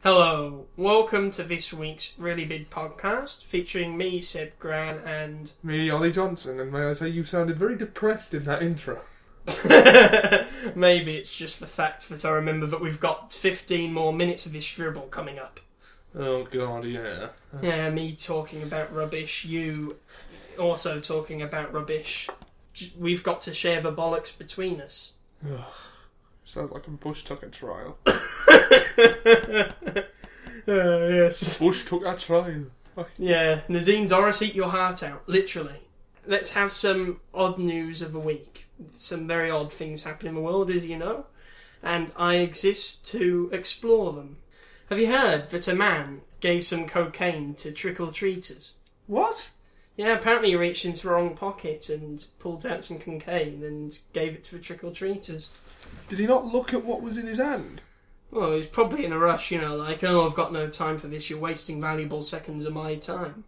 Hello, welcome to this week's really big podcast featuring me, Seb Gran, and... Me, Ollie Johnson, and may I say you sounded very depressed in that intro. Maybe it's just the fact that I remember that we've got 15 more minutes of this dribble coming up. Oh god, yeah. Yeah, me talking about rubbish, you also talking about rubbish. We've got to share the bollocks between us. Ugh. Sounds like a Bush Tucker trial. Yes. Bush took a trial. Yeah, Nadine Dorris, eat your heart out, literally. Let's have some odd news of the week. Some very odd things happen in the world, as you know, and I exist to explore them. Have you heard that a man gave some cocaine to trick-or-treaters? What? Yeah, apparently he reached into the wrong pocket and pulled out some cocaine and gave it to the trick-or-treaters. Did he not look at what was in his hand? Well, he's probably in a rush, you know, like, oh, I've got no time for this, you're wasting valuable seconds of my time.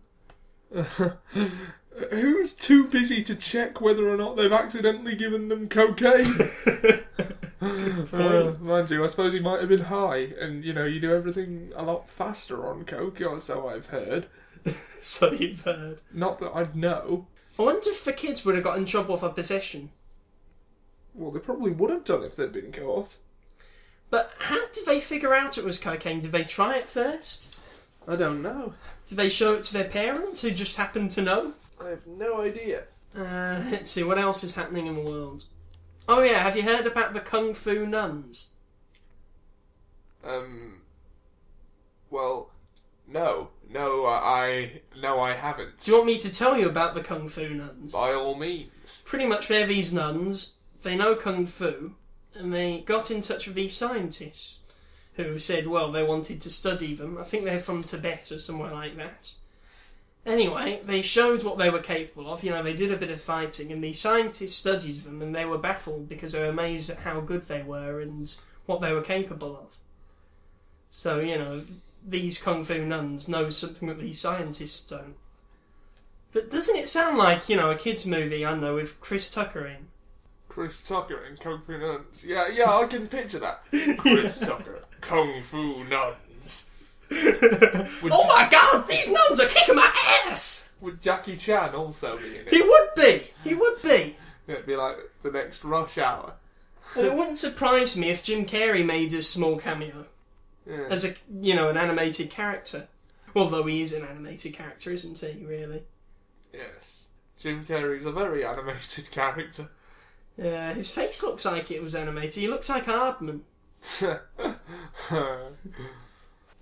Who's too busy to check whether or not they've accidentally given them cocaine? Mind you, I suppose he might have been high, and, you know, you do everything a lot faster on coke, or so I've heard. So you've heard. Not that I'd know. I wonder if the kids would have got in trouble for possession. Well, they probably would have done if they'd been caught. But how did they figure out it was cocaine? Did they try it first? I don't know. Did they show it to their parents who just happened to know? I have no idea. Let's see, what else is happening in the world? Oh yeah, have you heard about the Kung Fu Nuns? Well, no. No, I haven't. Do you want me to tell you about the Kung Fu Nuns? By all means. Pretty much they're these nuns, they know Kung Fu, and they got in touch with these scientists who said, well, they wanted to study them. I think they're from Tibet or somewhere like that. Anyway, they showed what they were capable of. You know, they did a bit of fighting, and the scientists studied them, and they were baffled because they were amazed at how good they were and what they were capable of. So, you know, these Kung Fu Nuns know something that these scientists don't. But doesn't it sound like, you know, a kids' movie, I don't know, with Chris Tucker in? Chris Tucker in Kung Fu Nuns. Yeah, I can picture that. Chris Tucker, Kung Fu Nuns. Oh my god, these nuns are kicking my ass! Would Jackie Chan also be in it? He would be! He would be! It'd be like the next Rush Hour. And it wouldn't surprise me if Jim Carrey made a small cameo. Yeah. As a, you know, an animated character. Although he is an animated character, isn't he, really? Yes. Jim Carrey's a very animated character. Yeah, his face looks like it was animated. He looks like Aardman.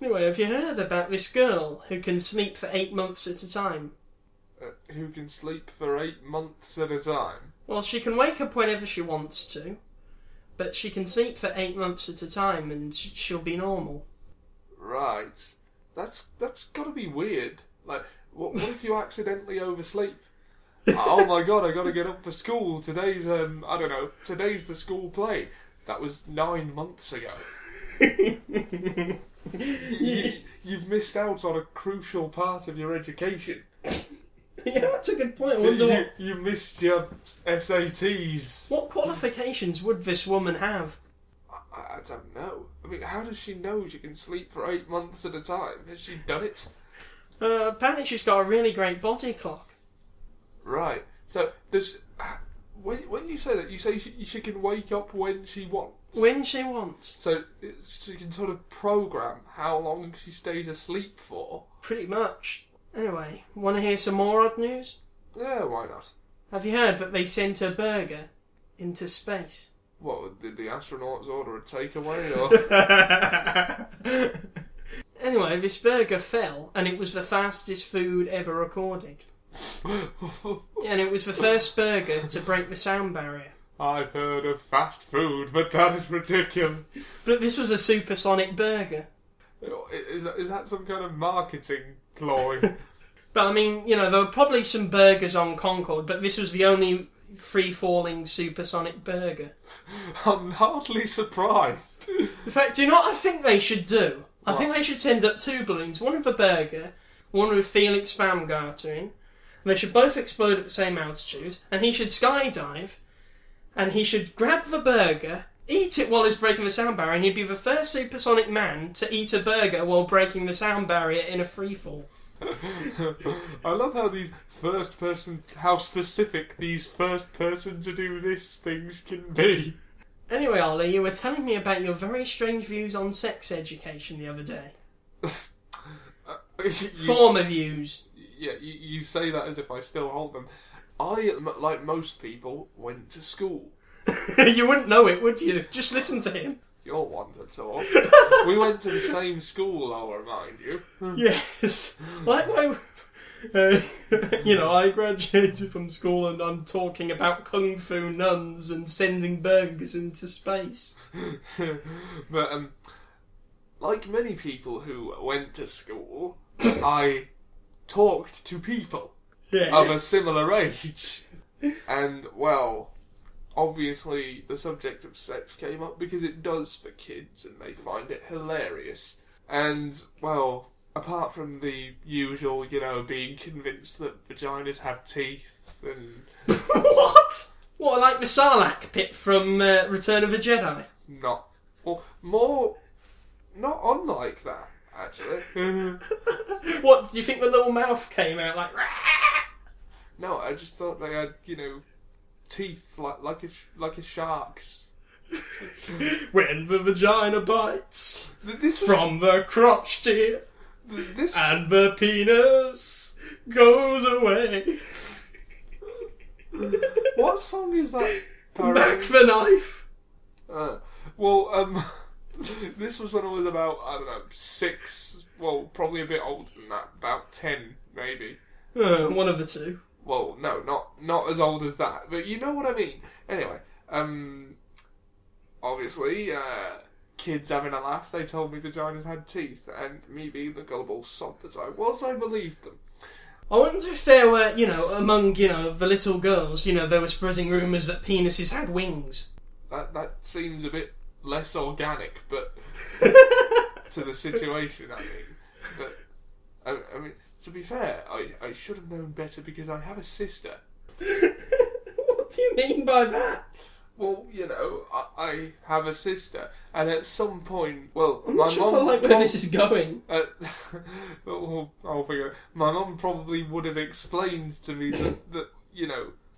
Anyway, have you heard about this girl who can sleep for 8 months at a time? Who can sleep for 8 months at a time? Well, she can wake up whenever she wants to, but she can sleep for 8 months at a time and she'll be normal. Right. That's gotta be weird. Like, what if you accidentally oversleep? Oh my god, I gotta get up for school. Today's, today's the school play. That was 9 months ago. You've missed out on a crucial part of your education. Yeah, that's a good point. I wonder you missed your SATs. what qualifications would this woman have? I don't know. I mean, how does she know she can sleep for 8 months at a time? Has she done it? Apparently she's got a really great body clock. Right. So, when you say that, you say she can wake up when she wants? When she wants. So she can sort of program how long she stays asleep for? Pretty much. Anyway, want to hear some more odd news? Yeah, why not? Have you heard that they sent a burger into space? What, did the astronauts order a takeaway, or...? Anyway, this burger fell, and it was the fastest food ever recorded. And it was the first burger to break the sound barrier. I've heard of fast food, but that is ridiculous. But this was a supersonic burger. Is that some kind of marketing ploy? But I mean, you know, there were probably some burgers on Concorde, but this was the only free-falling supersonic burger. I'm hardly surprised. In fact, do you know what I think they should do? What? I think they should send up 2 balloons, one with a burger, one with Felix Baumgartner in. They should both explode at the same altitude, and he should skydive, and he should grab the burger, eat it while he's breaking the sound barrier, and he'd be the first supersonic man to eat a burger while breaking the sound barrier in a freefall. I love how specific these first person to do this things can be. Anyway, Ollie, you were telling me about your very strange views on sex education the other day. Former views. Yeah, you say that as if I still hold them. I, like most people, went to school. You wouldn't know it, would you? Just listen to him. You're one to talk. We went to the same school, I'll remind you. Yes. Like my... I graduated from school and I'm talking about kung fu nuns and sending burgers into space. But, like many people who went to school, I talked to people of a similar age. And, well, obviously the subject of sex came up because it does for kids and they find it hilarious. And, well, apart from the usual, being convinced that vaginas have teeth and... What? What, like the Sarlacc pit from Return of the Jedi? Not unlike that, actually. What, do you think the little mouth came out like... No, I just thought they had, teeth like a shark's. When the vagina bites from the crotch, dear, and the penis goes away. What song is that? Back the knife. This was when I was about, 6, well, probably a bit older than that, about 10, maybe. One of the two. Well, no, not as old as that, but you know what I mean. Anyway, obviously, kids having a laugh, they told me vaginas had teeth, and me being the gullible sod that I was, I believed them. I wonder if there were, among, the little girls, they were spreading rumours that penises had wings. That seems a bit less organic, but to the situation, I mean. But, I mean, to be fair, I should have known better because I have a sister. What do you mean by that? Well, I have a sister, and at some point, well, I'm not sure where this is going. I'll figure it. My mum probably would have explained to me that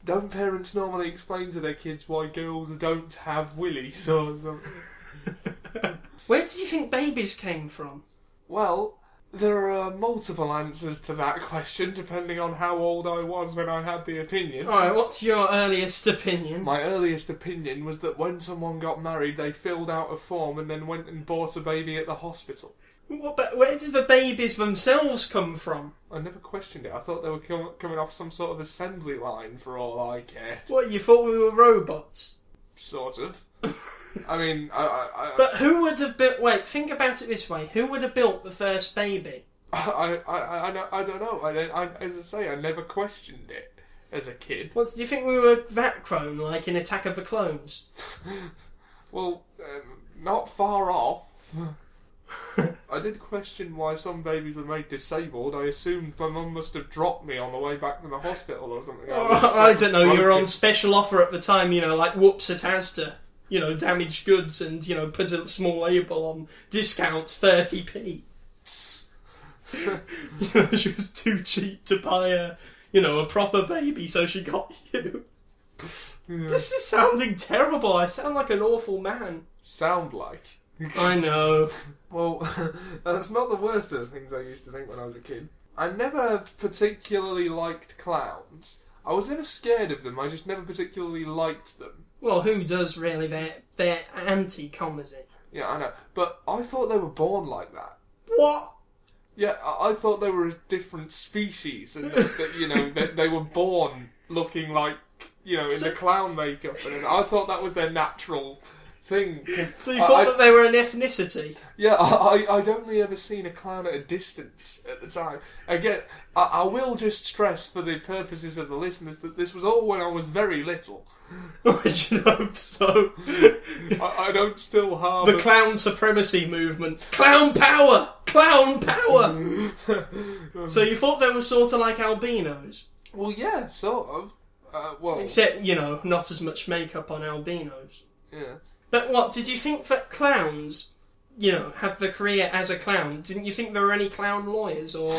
don't parents normally explain to their kids why girls don't have willies or something? Where do you think babies came from? Well, there are multiple answers to that question, depending on how old I was when I had the opinion. Alright, what's your earliest opinion? My earliest opinion was that when someone got married, they filled out a form and then went and bought a baby at the hospital. What, but where did the babies themselves come from? I never questioned it. I thought they were coming off some sort of assembly line for all I cared. What, you thought we were robots? Sort of. I mean, But who would have built... Wait, think about it this way. Who would have built the first baby? I don't know. As I say, I never questioned it as a kid. What, do you think we were that clone, like in Attack of the Clones? Well, not far off. I did question why some babies were made disabled. I assumed my mum must have dropped me on the way back from the hospital or something. I don't know, you were on special offer at the time, like Whoops at Asda. Damaged goods and, put a small label on discount 30p. She was too cheap to buy a proper baby, so she got you. Yeah. This is sounding terrible. I sound like an awful man. Sound like? I know. Well, that's not the worst of the things I used to think when I was a kid. I never particularly liked clowns. I was never scared of them, I just never particularly liked them. Well, who does really? They're anti-comedy. Yeah, I know. But I thought they were born like that. What? Yeah, I thought they were a different species, and that they were born looking like, in the clown makeup, and I thought that was their natural thing. So you thought that they were an ethnicity? Yeah, I'd only ever seen a clown at a distance at the time. Again, I will just stress for the purposes of the listeners that this was all when I was very little. I should hope so. I don't still harbour... The clown supremacy movement. Clown power! Clown power! So you thought they were sort of like albinos? Well, yeah, sort of. Except, not as much makeup on albinos. Yeah. But what, did you think that clowns, have the career as a clown? Didn't you think there were any clown lawyers or,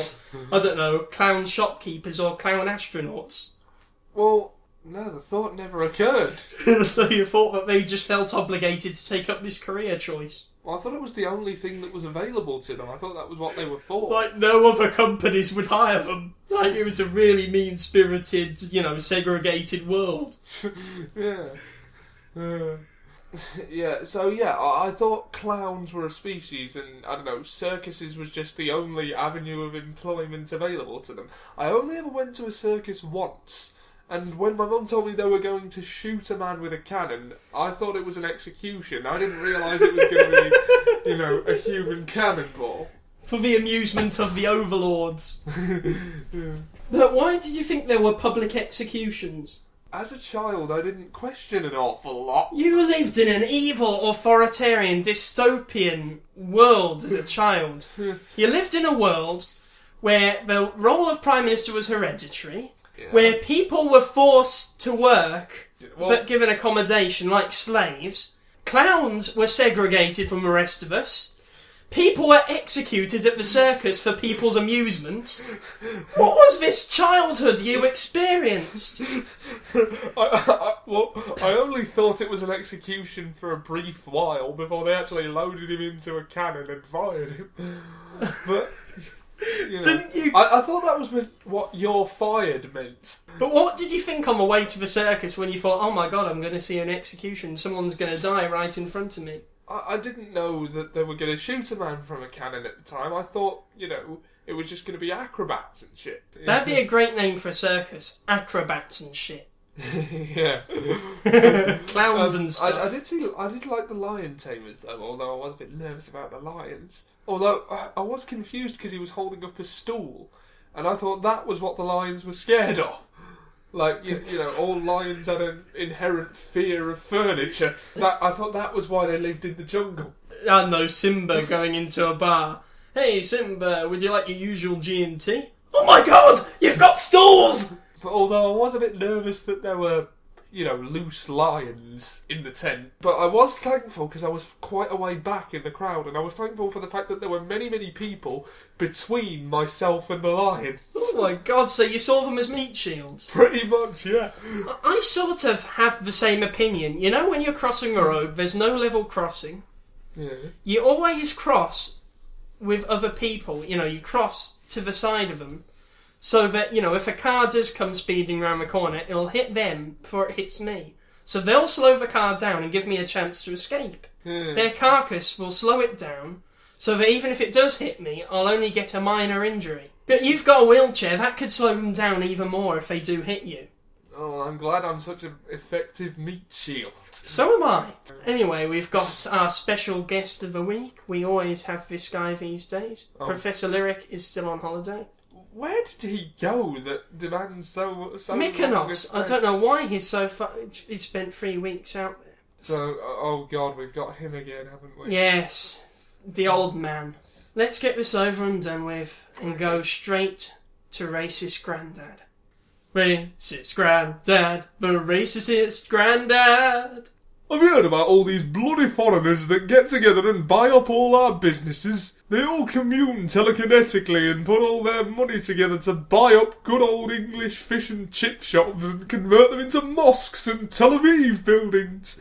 I don't know, clown shopkeepers or clown astronauts? Well, no, the thought never occurred. So you thought that they just felt obligated to take up this career choice? Well, I thought it was the only thing that was available to them. I thought that was what they were for. Like, no other companies would hire them. Like, it was a really mean-spirited, segregated world. Yeah. I thought clowns were a species and, I don't know, circuses was just the only avenue of employment available to them. I only ever went to a circus once, and when my mum told me they were going to shoot a man with a cannon, I thought it was an execution. I didn't realise it was going to be, a human cannonball. For the amusement of the overlords. Yeah. But why did you think there were public executions? As a child, I didn't question an awful lot. You lived in an evil, authoritarian, dystopian world as a child. You lived in a world where the role of Prime Minister was hereditary, where people were forced to work, but given accommodation like slaves. Clowns were segregated from the rest of us. People were executed at the circus for people's amusement. What was this childhood you experienced? I only thought it was an execution for a brief while before they actually loaded him into a cannon and fired him. But Didn't you? I thought that was what "you're fired" meant. But what did you think on the way to the circus when you thought, oh my god, I'm going to see an execution, someone's going to die right in front of me? I didn't know that they were going to shoot a man from a cannon at the time. I thought, it was just going to be acrobats and shit. That'd be a great name for a circus. Acrobats and shit. Yeah. Clowns and stuff. I did like the lion tamers though, although I was a bit nervous about the lions. Although I was confused because he was holding up a stool, and I thought that was what the lions were scared of. Like, all lions had an inherent fear of furniture. I thought that was why they lived in the jungle. I know, Simba going into a bar. Hey, Simba, would you like your usual G&T? Oh my god, you've got stools! But although I was a bit nervous that there were, loose lions in the tent. But I was thankful because I was quite a way back in the crowd, and I was thankful for the fact that there were many, many people between myself and the lions. Oh my god, so you saw them as meat shields? Pretty much, yeah. I sort of have the same opinion. When you're crossing a road, there's no level crossing. Yeah. You always cross with other people. You cross to the side of them. So that, if a car does come speeding round the corner, it'll hit them before it hits me. So they'll slow the car down and give me a chance to escape. Yeah. Their carcass will slow it down, so that even if it does hit me, I'll only get a minor injury. But you've got a wheelchair, that could slow them down even more if they do hit you. Oh, I'm glad I'm such an effective meat shield. So am I. Anyway, we've got our special guest of the week. We always have this guy these days. Oh. Professor Lyric is still on holiday. Where did he go that demands so Mykonos. I don't know why he's so he spent 3 weeks out there. So, oh god, we've got him again, haven't we? Yes, the old man. Let's get this over and done with and go straight to Racist Grandad. Racist Grandad, the racist Grandad. I've heard about all these bloody foreigners that get together and buy up all our businesses. They all commune telekinetically and put all their money together to buy up good old English fish and chip shops and convert them into mosques and Tel Aviv buildings.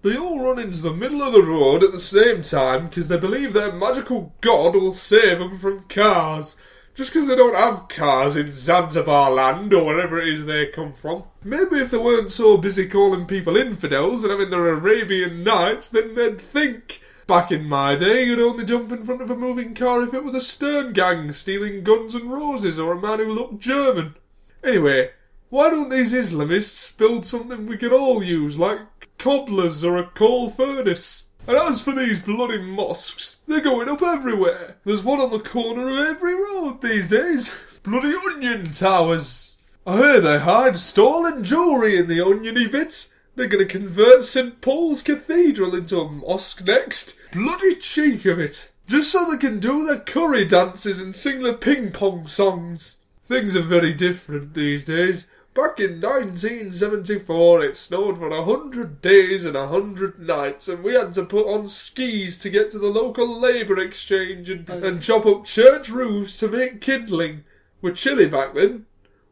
They all run into the middle of the road at the same time because they believe their magical god will save them from cars. Just because they don't have cars in Zanzibar land or wherever it is they come from. Maybe if they weren't so busy calling people infidels and having their Arabian Nights, then they'd think. Back in my day, you'd only jump in front of a moving car if it was a Stern gang stealing Guns N' Roses or a man who looked German. Anyway, why don't these Islamists build something we can all use, like cobblers or a coal furnace? And as for these bloody mosques, they're going up everywhere. There's one on the corner of every road these days. Bloody onion towers. I hear they hide stolen jewellery in the oniony bits. They're going to convert St Paul's Cathedral into a mosque next. Bloody cheek of it. Just so they can do their curry dances and sing their ping-pong songs. Things are very different these days. Back in 1974, it snowed for 100 days and 100 nights, and we had to put on skis to get to the local labour exchange and chop up church roofs to make kindling. We're chilly back then.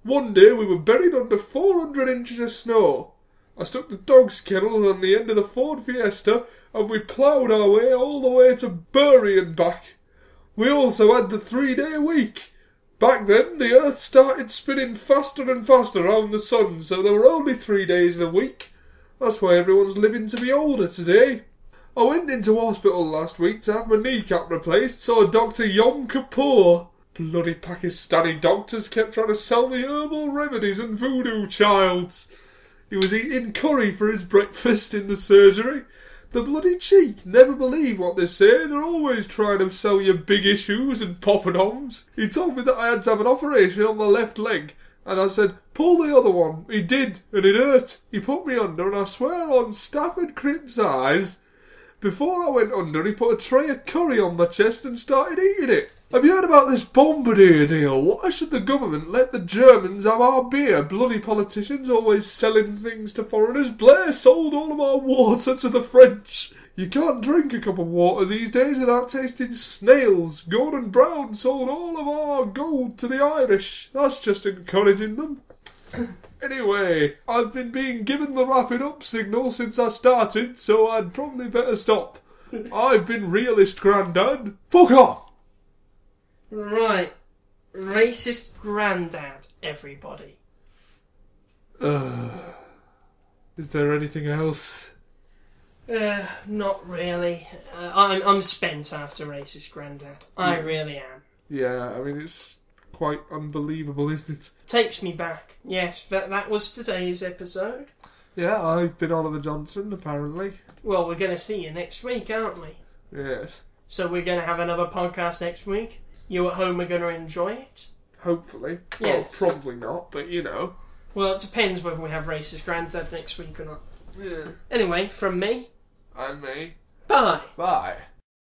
One day we were buried under 400 inches of snow. I stuck the dog's kennel on the end of the Ford Fiesta, and we ploughed our way all the way to Bury and back. We also had the 3-day week. Back then, the Earth started spinning faster and faster around the sun, so there were only 3 days in a week. That's why everyone's living to be older today. I went into hospital last week to have my kneecap replaced, saw Dr. Yom Kippur. Bloody Pakistani doctors kept trying to sell me herbal remedies and voodoo childs. He was eating curry for his breakfast in the surgery. The bloody cheek never believe what they say. They're always trying to sell you big issues and poppadoms. He told me that I had to have an operation on my left leg, and I said, pull the other one. He did, and it hurt. He put me under, and I swear on Stafford Crimp's eyes, before I went under, he put a tray of curry on my chest and started eating it. Have you heard about this Bombardier deal? Why should the government let the Germans have our beer? Bloody politicians always selling things to foreigners. Blair sold all of our water to the French. You can't drink a cup of water these days without tasting snails. Gordon Brown sold all of our gold to the Irish. That's just encouraging them. Anyway, I've been being given the wrap it up signal since I started, so I'd probably better stop. I've been realist, Grandad. Fuck off! Right. Racist Grandad, everybody. Is there anything else? Not really. I'm spent after Racist Grandad. I really am. Yeah, I mean, it's quite unbelievable, isn't it? Takes me back. Yes, that was today's episode. Yeah, I've been Oliver Johnson, apparently. Well, we're going to see you next week, aren't we? Yes. So we're going to have another podcast next week. You at home are going to enjoy it? Hopefully. Yes. Well, probably not, but you know. Well, it depends whether we have Racist Grandad next week or not. Yeah. Anyway, from me. And me. Bye. Bye.